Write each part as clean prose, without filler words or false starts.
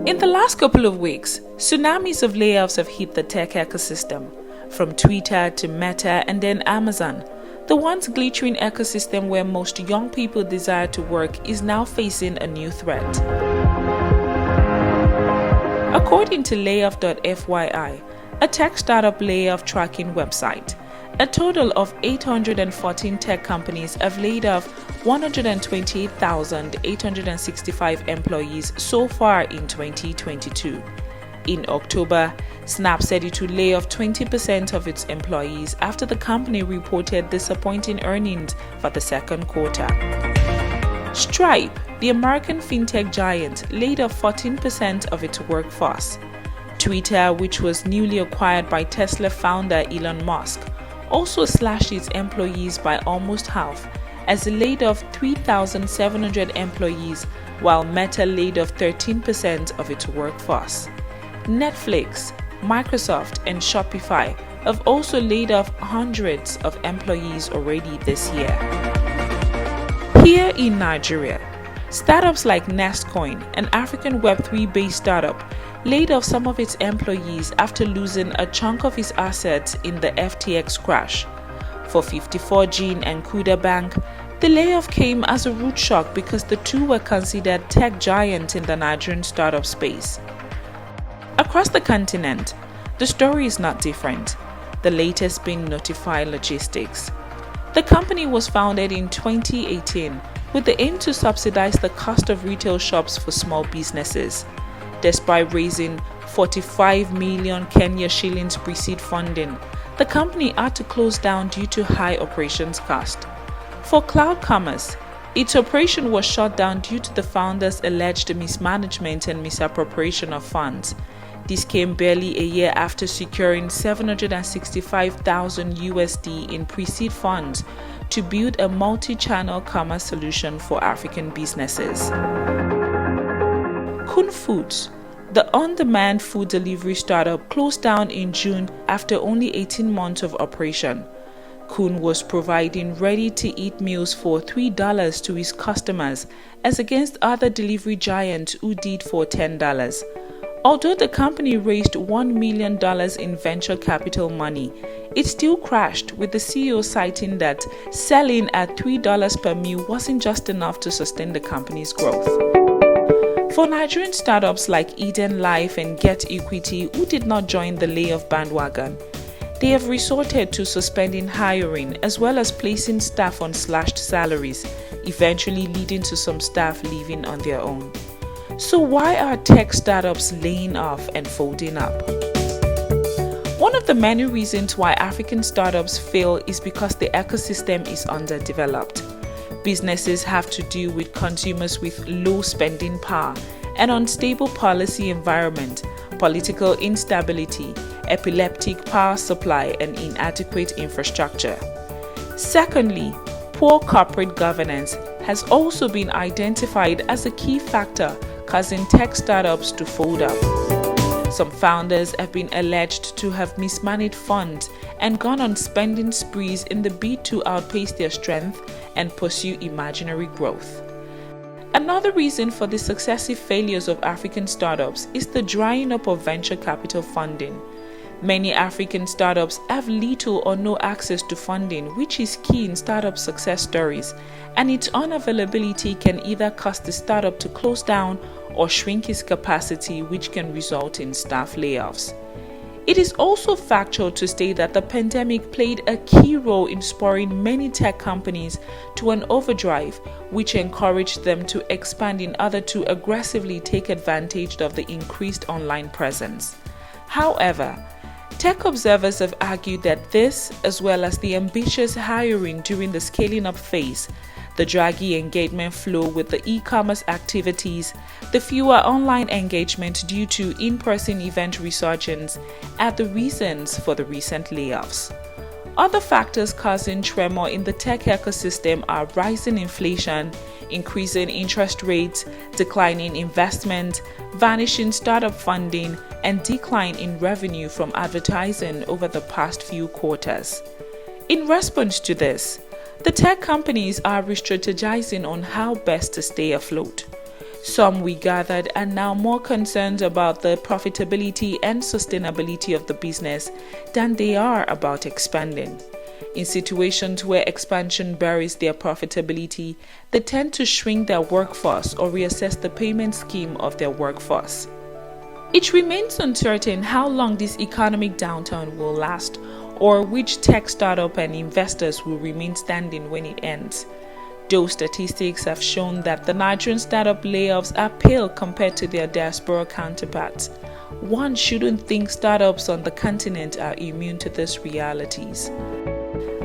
In the last couple of weeks, tsunamis of layoffs have hit the tech ecosystem, from Twitter to Meta and then Amazon. The once glittering ecosystem where most young people desire to work is now facing a new threat. According to Layoff.fyi, a tech startup layoff tracking website, a total of 814 tech companies have laid off 128,865 employees so far in 2022. In October, Snap said it would lay off 20% of its employees after the company reported disappointing earnings for the second quarter. Stripe, the American fintech giant, laid off 14% of its workforce. Twitter, which was newly acquired by Tesla founder Elon Musk, also slashed its employees by almost half, as it laid off 3,700 employees, while Meta laid off 13% of its workforce. Netflix, Microsoft, and Shopify have also laid off hundreds of employees already this year. Here in Nigeria, startups like Nestcoin, an African Web3-based startup, laid off some of its employees after losing a chunk of its assets in the FTX crash. For 54Gene and Kuda Bank, the layoff came as a rude shock because the two were considered tech giants in the Nigerian startup space. Across the continent, the story is not different, the latest being Notify Logistics. The company was founded in 2018 with the aim to subsidize the cost of retail shops for small businesses. Despite raising 45 million Kenya shillings pre-seed funding, the company had to close down due to high operations cost. For cloud commerce, its operation was shut down due to the founders' alleged mismanagement and misappropriation of funds. This came barely a year after securing $765,000 USD in pre-seed funds to build a multi-channel commerce solution for African businesses. Kun Foods, the on-demand food delivery startup, closed down in June after only 18 months of operation. Kun was providing ready-to-eat meals for $3 to his customers, as against other delivery giants who did for $10. Although the company raised $1 million in venture capital money, it still crashed, with the CEO citing that selling at $3 per meal wasn't just enough to sustain the company's growth. For Nigerian startups like Eden Life and Get Equity, who did not join the layoff bandwagon, they have resorted to suspending hiring as well as placing staff on slashed salaries, eventually leading to some staff leaving on their own. So why are tech startups laying off and folding up? One of the many reasons why African startups fail is because the ecosystem is underdeveloped. Businesses have to deal with consumers with low spending power, an unstable policy environment, political instability, epileptic power supply, and inadequate infrastructure. Secondly, poor corporate governance has also been identified as a key factor causing tech startups to fold up. Some founders have been alleged to have mismanaged funds and gone on spending sprees in the bid to outpace their strength and pursue imaginary growth. Another reason for the successive failures of African startups is the drying up of venture capital funding. Many African startups have little or no access to funding, which is key in startup success stories, and its unavailability can either cause the startup to close down or shrink its capacity, which can result in staff layoffs. It is also factual to state that the pandemic played a key role in spurring many tech companies to an overdrive, which encouraged them to expand in order to aggressively take advantage of the increased online presence. However, tech observers have argued that this, as well as the ambitious hiring during the scaling up phase, the draggy engagement flow with the e-commerce activities, the fewer online engagement due to in-person event resurgence, are the reasons for the recent layoffs. Other factors causing tremor in the tech ecosystem are rising inflation, increasing interest rates, declining investment, vanishing startup funding, and decline in revenue from advertising over the past few quarters. In response to this, the tech companies are re-strategizing on how best to stay afloat. Some, we gathered, are now more concerned about the profitability and sustainability of the business than they are about expanding. In situations where expansion buries their profitability, they tend to shrink their workforce or reassess the payment scheme of their workforce. It remains uncertain how long this economic downturn will last, or which tech startup and investors will remain standing when it ends. Those statistics have shown that the Nigerian startup layoffs are pale compared to their diaspora counterparts. One shouldn't think startups on the continent are immune to these realities.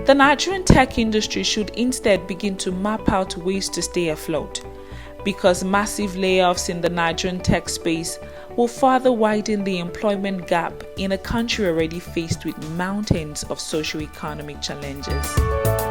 The Nigerian tech industry should instead begin to map out ways to stay afloat, because massive layoffs in the Nigerian tech space will further widen the employment gap in a country already faced with mountains of socio-economic challenges.